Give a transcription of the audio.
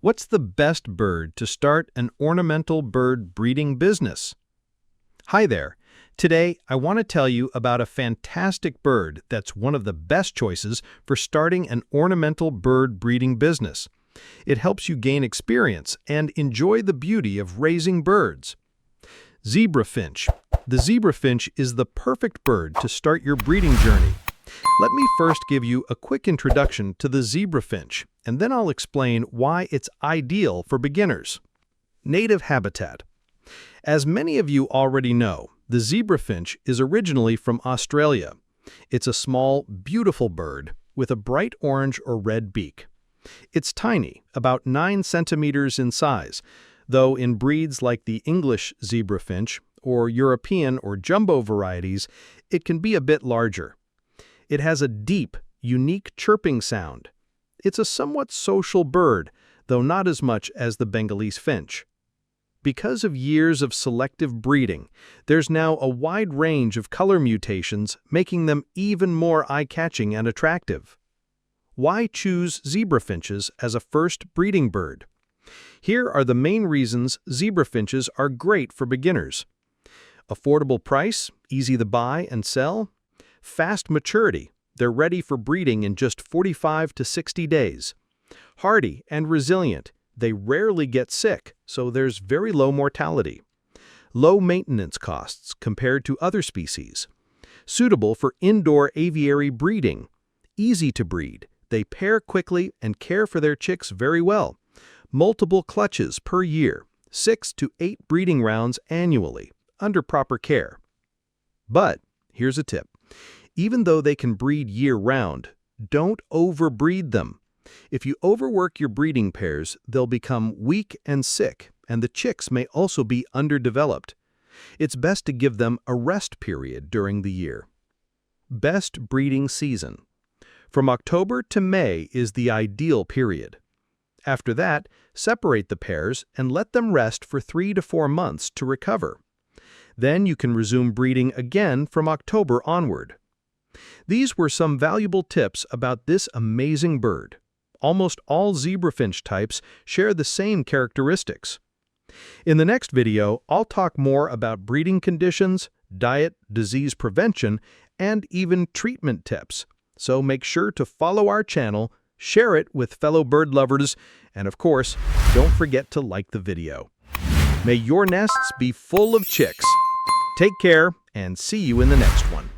What's the best bird to start an ornamental bird breeding business? Hi there. Today, I want to tell you about a fantastic bird that's one of the best choices for starting an ornamental bird breeding business. It helps you gain experience and enjoy the beauty of raising birds. Zebra Finch. The zebra finch is the perfect bird to start your breeding journey. Let me first give you a quick introduction to the zebra finch, and then I'll explain why it's ideal for beginners. Native habitat. As many of you already know, the zebra finch is originally from Australia. It's a small, beautiful bird with a bright orange or red beak. It's tiny, about 9 centimeters in size, though in breeds like the English zebra finch or European or jumbo varieties, it can be a bit larger. It has a deep, unique chirping sound. It's a somewhat social bird, though not as much as the Bengalese finch. Because of years of selective breeding, there's now a wide range of color mutations, making them even more eye-catching and attractive. Why choose zebra finches as a first breeding bird? Here are the main reasons zebra finches are great for beginners. Affordable price, easy to buy and sell. Fast maturity, they're ready for breeding in just 45 to 60 days. Hardy and resilient, they rarely get sick, so there's very low mortality. Low maintenance costs compared to other species. Suitable for indoor aviary breeding. Easy to breed, they pair quickly and care for their chicks very well. Multiple clutches per year, 6 to 8 breeding rounds annually, under proper care. But here's a tip. Even though they can breed year-round, don't overbreed them. If you overwork your breeding pairs, they'll become weak and sick, and the chicks may also be underdeveloped. It's best to give them a rest period during the year. Best breeding season. From October to May is the ideal period. After that, separate the pairs and let them rest for 3 to 4 months to recover. Then you can resume breeding again from October onward. These were some valuable tips about this amazing bird. Almost all zebra finch types share the same characteristics. In the next video, I'll talk more about breeding conditions, diet, disease prevention, and even treatment tips. So make sure to follow our channel, share it with fellow bird lovers, and of course, don't forget to like the video. May your nests be full of chicks. Take care and see you in the next one.